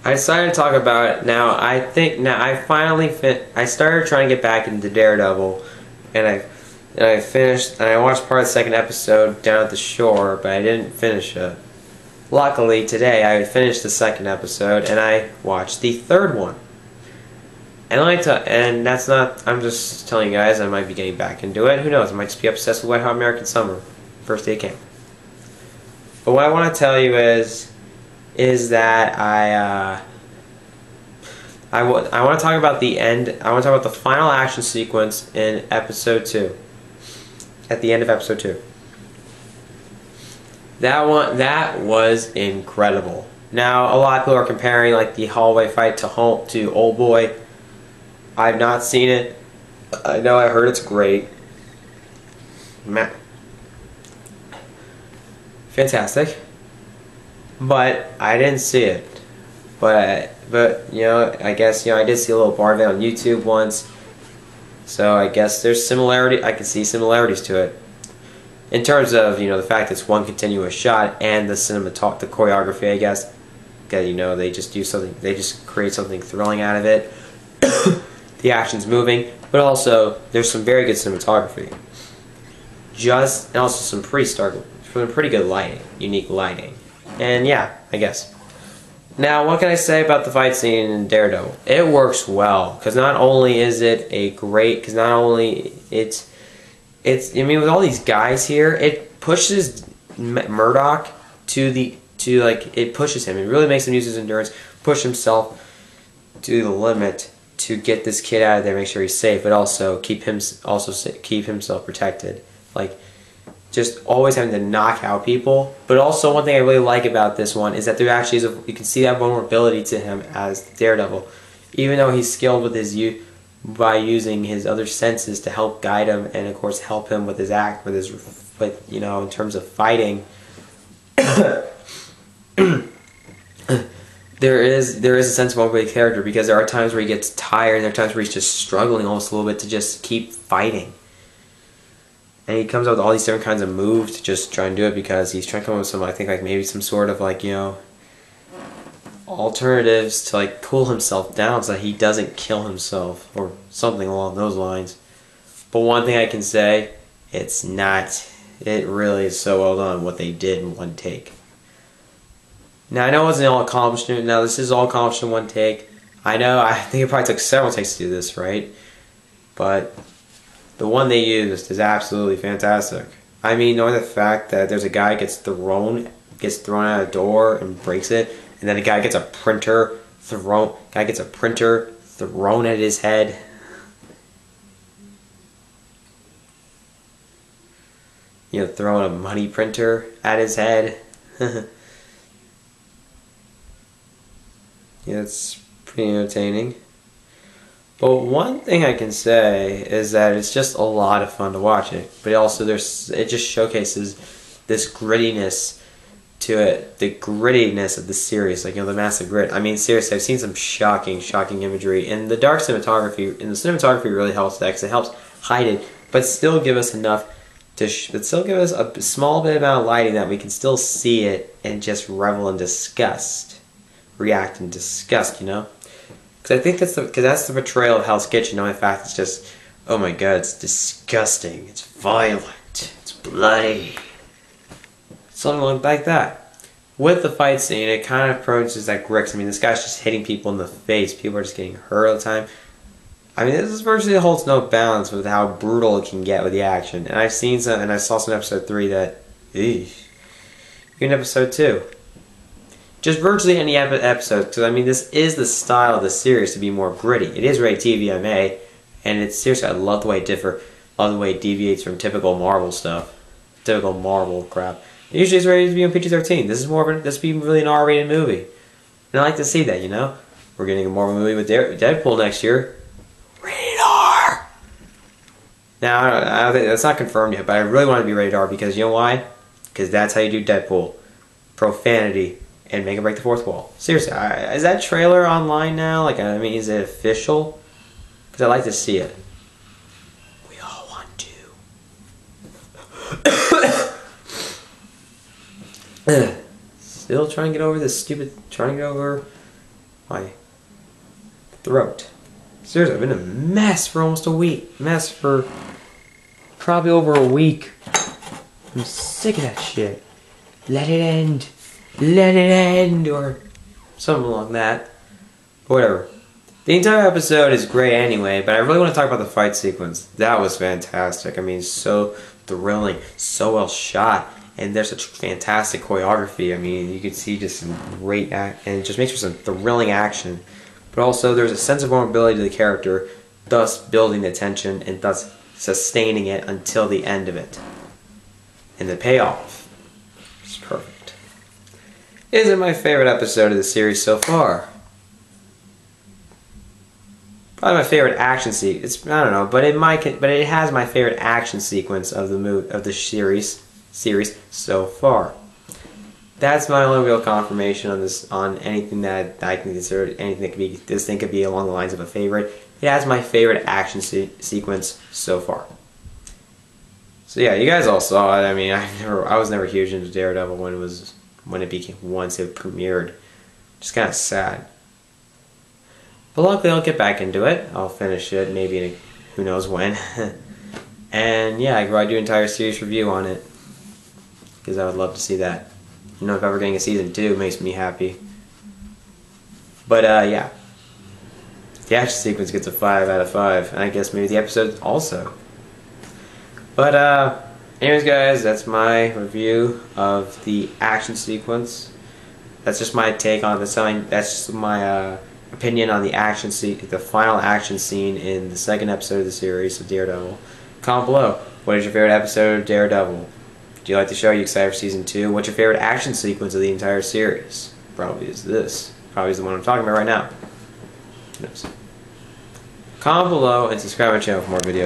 I decided to talk about it now. I started trying to get back into Daredevil, and I finished, and I watched part of the second episode down at the shore, but I didn't finish it. Luckily, today I finished the second episode, and I watched the third one. And that's not, I'm just telling you guys, I might be getting back into it. Who knows, I might just be obsessed with Wet Hot American Summer. First day of camp. But what I want to tell you is that I want to talk about the end. I want to talk about the final action sequence in episode 2. At the end of episode 2. That was incredible. Now, a lot of people are comparing like the hallway fight to Old Boy. I've not seen it. I know I heard it's great. Fantastic. But I didn't see it. But you know, I guess I did see a little part of it on YouTube once. So I guess there's similarity. I can see similarities to it. In terms of the fact it's one continuous shot and the choreography, I guess. Because they just do something. They just create something thrilling out of it. The action's moving, but also there's some very good cinematography. And also some pretty good lighting, unique lighting. And yeah, I guess. Now, what can I say about the fight scene in Daredevil? It works well, because not only is it with all these guys here, it pushes Murdoch it pushes him. It really makes him use his endurance, push himself to the limit to get this kid out of there, make sure he's safe, but also keep himself protected. Like, just always having to knock out people. But also, one thing I really like about this one is that there actually is you can see that vulnerability to him as Daredevil, even though he's skilled with by using his other senses to help guide him and of course help him with his in terms of fighting. There is a sense of vulnerability character, because there are times where he gets tired, and there are times where he's just struggling almost a little bit to just keep fighting. And he comes up with all these different kinds of moves to just try and do it, because he's trying to come up with some, I think, maybe some sort of alternatives to cool himself down so that he doesn't kill himself or something along those lines. But one thing I can say, it really is so well done what they did in one take. Now, I know it wasn't all accomplished. Now, this is all accomplished in one take. I think it probably took several takes to do this, right? But the one they used is absolutely fantastic. I mean, knowing the fact that there's a guy gets thrown out a door and breaks it, and then a guy gets a printer thrown at his head. Throwing a money printer at his head. Yeah, it's pretty entertaining. But one thing I can say is that it's just a lot of fun to watch it. But also it just showcases this grittiness to it, the grittiness of the series, the massive grit. I mean, seriously, I've seen some shocking imagery, and the dark cinematography, really helps that, because it helps hide it, but still give us enough but still give us a small bit amount of lighting that we can still see it and just revel in disgust. React in disgust, Because I think that's the portrayal of Hell's Kitchen. In fact, it's just, oh my god, it's disgusting, it's violent, it's bloody, something like that. With the fight scene, it kind of approaches that grit. I mean, this guy's just hitting people in the face. People are just getting hurt all the time. I mean, this virtually holds no balance with how brutal it can get with the action. And I saw some episode 3 that, even episode 2. Just virtually any episode, because I mean, this is the style of the series to be more gritty. It is rated TVMA, and it's seriously, I love the way it deviates from typical Marvel stuff, typical Marvel crap. Usually it's rated to be on PG-13. This is really an R-rated movie, and I like to see that. We're getting a Marvel movie with Deadpool next year. Rated R. Now I don't think that's not confirmed yet, but I really want it to be rated R, because you know why? Because that's how you do Deadpool. Profanity. And make it break the fourth wall. Seriously, is that trailer online now? I mean, is it official? Because I'd like to see it. We all want to. Still trying to get over my throat. Seriously, I've been a mess for almost a week. Mess for probably over a week. I'm sick of that shit. Let it end. Let it end. Or something along that. Whatever. The entire episode is great anyway, but I really want to talk about the fight sequence. That was fantastic. I mean, so thrilling, so well shot, and there's such fantastic choreography. I mean, you could see just some great and it just makes for some thrilling action. But also, there's a sense of vulnerability to the character, thus building the tension and thus sustaining it until the end of it. And the payoff is perfect. Is it my favorite episode of the series so far? Probably my favorite action sequence. I don't know, but it has my favorite action sequence of the series so far. That's my only real confirmation on anything that I can consider anything that could be this thing could be along the lines of a favorite. It has my favorite action sequence so far. So yeah, you guys all saw it. I mean, I was never huge into Daredevil once it premiered. Just kind of sad. But luckily I'll get back into it. I'll finish it maybe who knows when. And yeah, I could probably do an entire series review on it. Because I would love to see that. You know, if ever getting a season 2 makes me happy. But yeah. The action sequence gets a 5 out of 5. And I guess maybe the episode also. But anyways guys, that's my review of the action sequence. That's just my take on it. That's just my opinion on the the final action scene in the second episode of the series of Daredevil. Comment below. What is your favorite episode of Daredevil? Do you like the show? Are you excited for season 2? What's your favorite action sequence of the entire series? Probably is this. Probably is the one I'm talking about right now. Who knows? Comment below and subscribe to my channel for more videos.